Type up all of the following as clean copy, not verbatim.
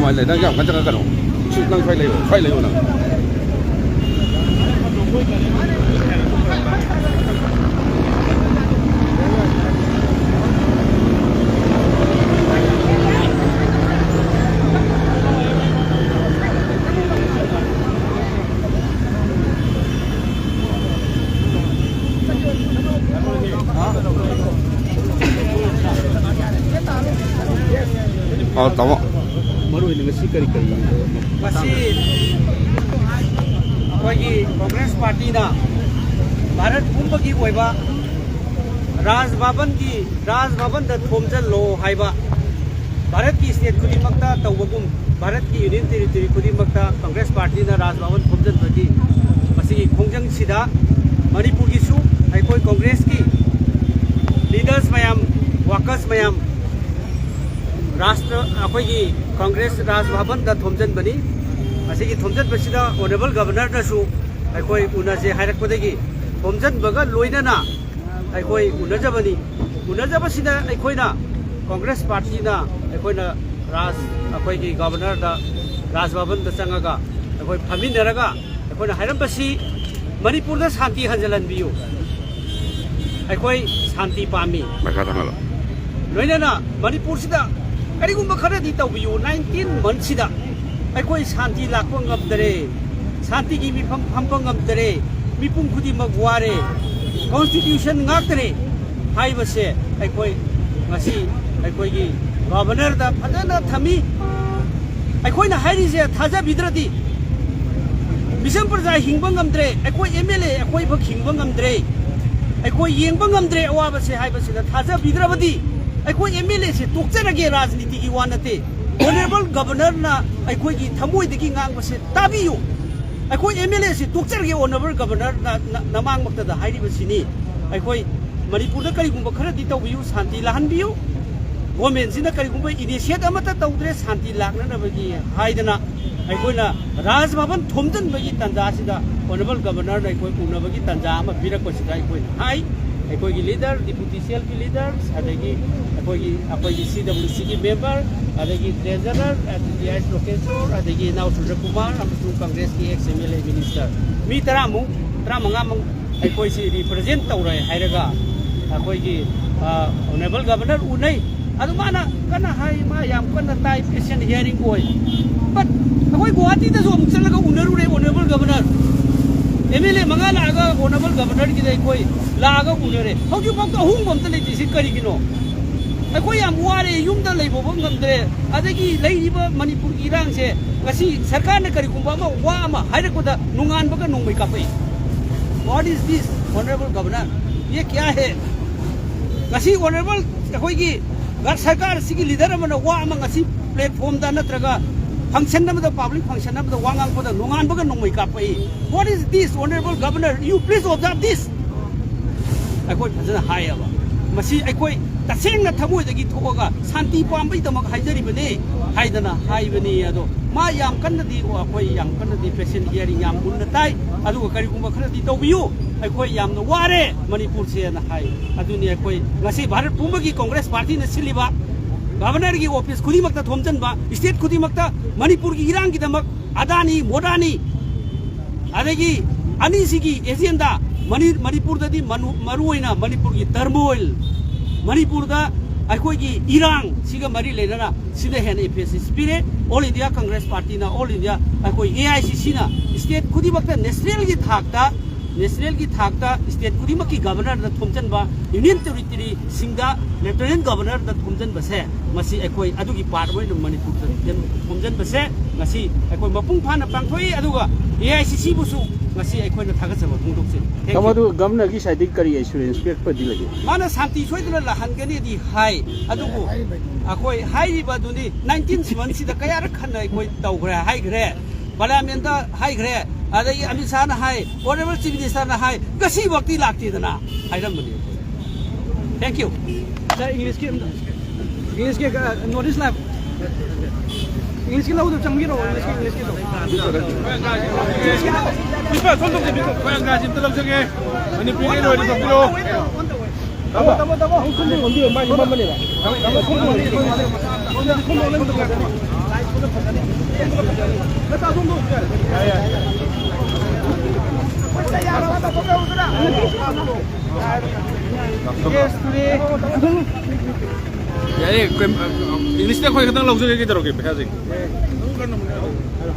Mà lại đang gặp cái cái nó chữ đang khoai lấy nào tao maru ini mesti kari masih कोई Congress party ना भारत पुंब की कोईबा Raj Bhavan the थोमजन लो हाइबा भारत की state खुदी मक्ता तवगुम भारत की union territory खुदी मक्ता Congress party ना राजभवन थोमजन बगी मसी खोंजंग सिदा मणिपुर की सु कोई कांग्रेस की लीडर्स मयाम वर्कर्स मयाम राष्ट्र अखोई की कांग्रेस राजभवन द थोमजन बनी असिगी थोमजन बसिदा ऑनरेबल गवर्नर नसु अखोई उनाजे हाइरकपदगी थोमजन बगा लोइनना अखोई उनजबनी उनजबसिदा अखोइना कांग्रेस पार्टी ना अखोइना अखोई की गवर्नर द राजभवन द चंगागा अखोई फमिनरगा अखोइना हाइरमबसी मणिपुर द शांति हंजलनबियो अखोई शांति पामी मखा थांगलो लोइनना मणिपुर सिदा करिगुम्बा खरदी तौबियो 19 मंथ सिदा अखोई शांति लाखो ngabdare शांति की मिफम फंपा ngabdare मिपुम खुदी मगवारे कॉन्स्टिट्यूशन ngakdare हाइबसे अखोई ngasi अखोई की गवर्नर दा फजना थमी अखोई ना हाइरिजे थाजा बिद्रदी मिसम प्रजा हिंगबा ngabdare अखोई एमएलए अखोई भक हिंगबा ngabdare अखोई येंगबा ngabdare अवाबसे हाइबसे थाजा बिद्रबदी अखोई एमएलए से तोक्चरगे राजनीति की वानते ऑनरेबल गवर्नर ना अखोई की थमोई दगी ngang बसे ताबियो अखोई एमएलए से तोक्चरगे ऑनरेबल गवर्नर ना नमांग मक्तदा हाइरि बसिनी अखोई मणिपुर दा करिगुम्बा खरदी तौबियो शांति लाहनबियो गवर्नमेंट सिना करिगुम्बा इनिशिएट अमता तौद्रे शांति लाखनबगी हाइदना अखोइना राजभवन थोमजन बगी तंजा सिदा ऑनरेबल गवर्नर ना अखोई उनबगी तंजा अमा बिरकपसिदा अखोई हाइ अखोई लीडर डिप्यूटी सीएल की लीडर्स अदगी अखोई सीडब्ल्यूसी की मेंबर अदगी ट्रेजरर एस लोकेशोर अदगी नाव सूर्य कुमार अमसुंग कांग्रेस की एक्स एमएलए मिनिस्टर मी तरामु अखोई से रिप्रेजेंट तौरे हाइरगा अखोई की ऑनरेबल गवर्नर उनै अदुमाना कना हाइ मा याम कना ताइ पेशेंट हियरिंग कोई बट अखोई गुवाहाटी दा जो चलगा उनरुरे ऑनरेबल गवर्नर एमएलए मंगा लागा ऑनरेबल गवर्नर की अखोई लागा उनरे हौजु फक्त अहुम बमत लेतिसि करिगिनो अखोई याम वारे युमदा लेबोबो ngамदरे अदगी लेरिबा मणिपुर की इरांग से गसी सरकार ने करिगुम्बा मा वा मा हाइरकोदा नुंगानबगा नोंबै कापै what is this honourable governor ये क्या है गसी ऑनरेबल अखोई की सरकार सिगी लीडर अमना वा मा गसी प्लेटफॉर्म दा नत्रगा फंक्शन नमदा पब्लिक फंक्शन नमदा वांगांग पदा नुंगानबगा नोंबै कापै what is this honourable governor you please observe this अखोई फजना हायबा मसी अखोई तसेंगना थमोइदगी थोगा शांति पांबै दमक हाइजरिबने हाइदना हाइबनी अदो मा याम कन्नदी अखोई याम कन्नदी पेशेंट हियरिंग याम मुन्ना ताइ अदु करिगुम्बा खरदी तौबियो अखोई यामना वारे मणिपुर से ना हाइ अदुनी अखोई ngasi भारत पुंबगी कांग्रेस पार्टी ने सिलिबा गवर्नर की ऑफिस खुदी मक्ता थोमजनबा स्टेट खुदी मक्ता मणिपुर की इरांग की दमक अदानी मोडानी अदगी ꯑꯅꯤꯁꯤꯒꯤ ꯑꯦꯖꯦꯟꯗꯥ ꯃꯅꯤꯄꯨꯔꯗꯗꯤ ꯃꯔꯨꯑꯣꯏꯅ ꯃꯅꯤꯄꯨꯔꯒꯤ ꯇꯔꯃꯣꯏꯜ ꯃꯅꯤꯄꯨꯔꯗ ꯑꯩꯈꯣꯏꯒꯤ ꯏꯔꯥꯡ ꯁꯤꯒ ꯃꯔꯤ ꯂꯩꯅꯅ ꯁꯤꯗ ꯍꯦꯟꯅ ꯏꯝꯐꯦꯁꯤꯁ ꯄꯤꯔꯦ ꯑꯣꯜ ꯏꯟꯗꯤꯌꯥ ꯀꯪꯒ꯭ꯔꯦꯁ ꯄꯥꯔꯇꯤꯅ ꯑꯣꯜ ꯏꯟꯗꯤꯌꯥ ꯑꯩꯈꯣꯏ AICCꯅ ꯁ꯭ꯇꯦꯠ ꯈꯨꯗꯤꯡꯃꯛꯇ ꯅꯦꯁꯅꯦꯜꯒꯤ ꯊꯥꯛꯇ ꯁ꯭ꯇꯦꯠ ꯈꯨꯗꯤꯡꯃꯛꯀꯤ ꯒꯕꯔꯅꯔꯗ ꯊꯣꯝꯖꯤꯟꯕ ꯌꯨꯅꯤꯌꯟ ꯇꯦꯔꯤꯇꯣꯔꯤꯁꯤꯡꯗ ꯂꯦꯐꯇꯦꯅꯦꯟꯠ ꯒꯕꯔꯅꯔꯗ ꯊꯣꯝꯖꯤꯟꯕꯁꯦ ꯃꯁꯤ ꯑꯩꯈꯣꯏ ꯑꯗꯨꯒꯤ ꯄꯥꯔꯠ ꯑꯣꯏꯅ ꯃꯅꯤꯄꯨꯔꯗ ꯊꯣꯝꯖꯤꯟꯕꯁꯦ ꯉꯁꯤ ꯑꯩꯈꯣꯏ ꯃꯄꯨꯡ ꯐꯥꯅ ꯄꯥꯡꯊꯣꯛꯏ ꯑꯗꯨꯒ AICCꯕꯨꯁꯨ ꯉꯁꯤ ꯑꯩꯈꯣꯏꯅ ꯊꯥꯒꯠꯆꯕ ꯐꯣꯡꯗꯣꯛꯆꯔꯤ ꯇꯥꯃꯣ ꯒꯕꯔꯅꯔꯒꯤ ꯁꯥꯏꯗꯒꯤ ꯀꯔꯤ ꯑꯦꯁꯨꯔꯦꯟꯁ ꯄꯤꯔꯛꯄꯗꯤ ꯂꯩꯒꯦ ꯃꯥꯅ ꯁꯥꯟꯇꯤ ꯁꯣꯏꯗꯅ ꯂꯥꯛꯍꯟꯒꯅꯤꯗꯤ ꯍꯥꯏ ꯑꯗꯨꯕꯨ ꯑꯩꯈꯣꯏ ꯍꯥꯏꯔꯤꯕꯗꯨꯅꯤ 19 ꯃꯟꯁꯤꯗ ꯀꯌꯥꯔꯛ ꯈꯟꯅ ꯑꯩꯈꯣꯏ ꯇꯧꯈ꯭ꯔꯦ ꯍꯥꯏꯈ꯭ꯔꯦ ꯄꯥꯔꯂꯤꯌꯥꯃꯦꯟꯇ ꯍꯥꯏꯈ꯭ꯔꯦ ꯑꯗꯒꯤ ꯑꯃꯤꯠ ꯁꯥꯍꯅ ꯍꯥꯏ ꯑꯣꯅꯔꯦꯕꯜ ꯆꯤꯐ ꯃꯤꯅꯤꯁꯇꯔꯅ ꯍꯥꯏ ꯉꯁꯤꯐꯥꯎꯇꯤ ꯂꯥꯛꯇꯦꯗꯅ ꯍꯥꯏꯔꯝꯕꯅꯤ ꯊꯦꯡꯛ ꯌू सर इंग्लिश के नोटिस लाइव इंग्लिश के लाउड चंगी रो इंग्लिश के पुष्पा 손 동지 밑에 고향 가심 뜨럼성에 머니푸리 로이드 덕비로 तब 손 언제 많이 만만해라 English 때 거의 그당 럭셔리 얘기더라고요. 해야지.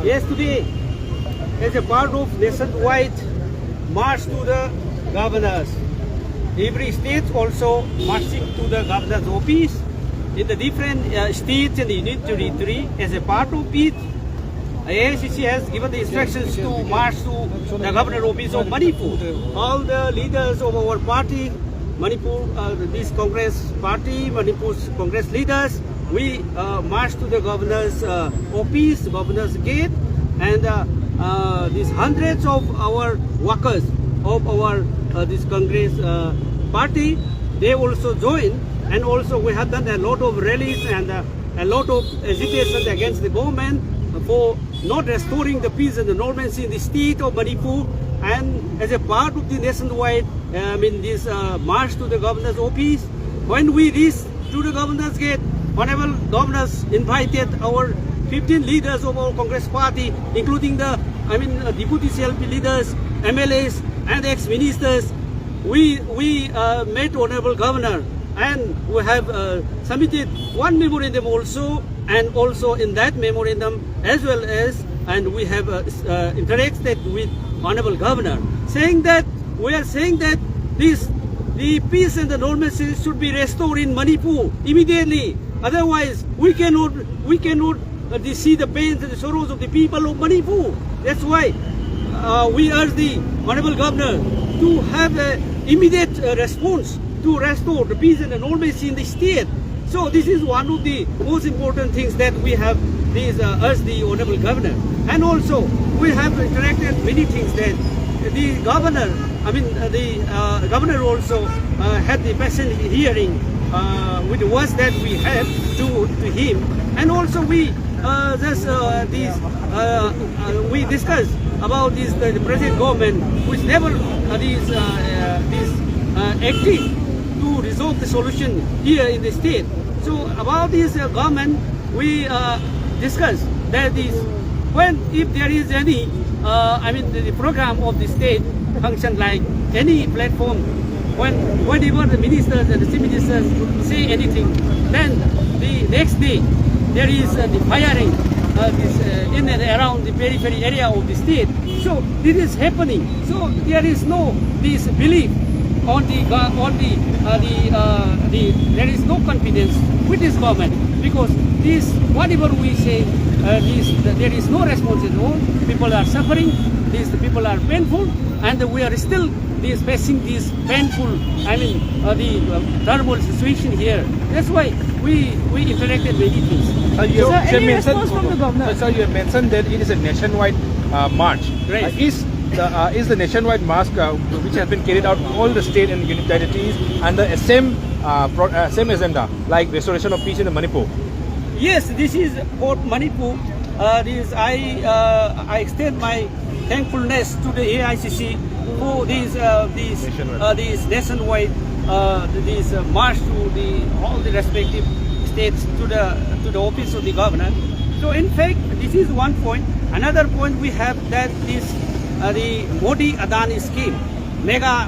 Yes, today, as a part of nationwide march to the governors, every state also marching to the governor's office in the different states and the union territory. As a part of it, AICC has given the instructions to march to the governor office of Manipur. All the leaders of our party, Manipur, this Congress party, Manipur's Congress leaders, we march to the governor's office, governor's gate, and these hundreds of our workers of our this Congress party, they also join, and also we have done a lot of rallies and a lot of agitation against the government for not restoring the peace and the normalcy in the state of Manipur. And as a part of the nationwide, this march to the governor's office, when we reach to the governor's gate, honorable governors invited our 15 leaders of our Congress party, including the deputy CLP leaders, MLAs, and ex-ministers. We met honorable governor, and we have submitted one memorandum also, and also in that memorandum as well as, and we have interacted with honorable governor, saying that we are saying that the peace and the normalcy should be restored in Manipur immediately. Otherwise, we cannot see the pains and the sorrows of the people of Manipur. That's why we urge the honorable governor to have an immediate response to restore the peace and the normalcy in the state. So this is one of the most important things that we have urged the honorable governor. And also we have interacted many things that the governor, the governor also had the patient hearing with the words that we have to him. And also we we discussed about the present government, which never acting to resolve the solution here in the state. So about this government, we discussed that if there is any, the program of the state function like any platform, whenever the ministers and the chief ministers say anything, then the next day there is the firing in and around the periphery area of the state. So this is happening. So there is no this belief on there is no confidence with this government, because this whatever we say, there is no response at all. People are suffering. These people are painful, and we are still facing this painful, the turmoil situation here. That's why we interacted many things. Any response from the governor? Sir, you have mentioned that it is a nationwide march. Right. Is the nationwide march which has been carried out all the state and union territories under the same agenda, like restoration of peace in the Manipur? Yes, this is for Manipur. I extend my thankfulness to the AICC for this nationwide march to all the respective states to the office of the governor. So in fact, this is one point. Another point we have that this the Modi Adani scheme, mega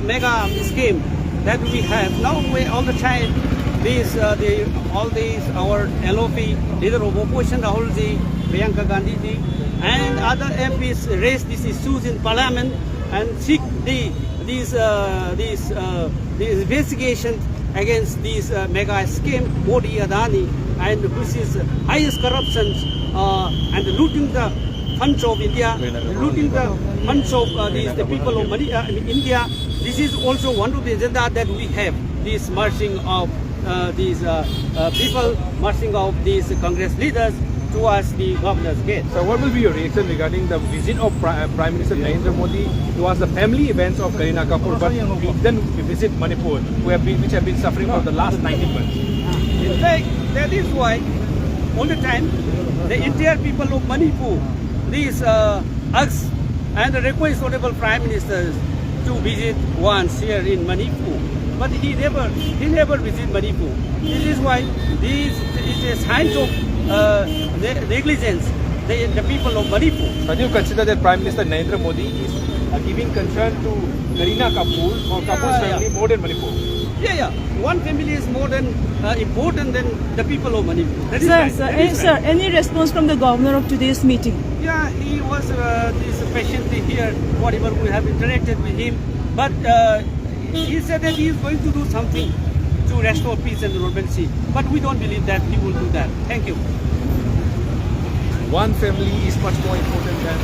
scheme that we have. Now we all the time all these our LOP, leader of opposition Rahul ji, Priyanka Gandhi ji, and other MPs raise these issues in parliament and seek these investigations against this mega scheme Modi Adani, and which is highest corruption and looting the funds of India, looting the funds of the people of India. This is also one of the agenda that we have. This marching of these people, marching of these Congress leaders towards the governor's gate. So what will be your reaction regarding the visit of Prime Minister Narendra Modi towards the family events of Kareena Kapoor, but then visit Manipur, which have been suffering for the last 19 months? In fact, that is why all the time the entire people of Manipur, these ask and request honorable Prime Minister to visit once here in Manipur. But he never visit Manipur. This is why this is a sign of negligence, the people of Manipur. So do you consider that Prime Minister Narendra Modi is giving concern to Kareena Kapoor or Kapoor's family more than Manipur? Yeah. One family is more than important than the people of Manipur. That is Sir, right. sir, That is right. any response from the governor of today's meeting? Yeah, he was patiently here, whatever we have interacted with him. But he said that he is going to do something to restore peace and normalcy. But we don't believe that he will do that. Thank you. One family is much more important than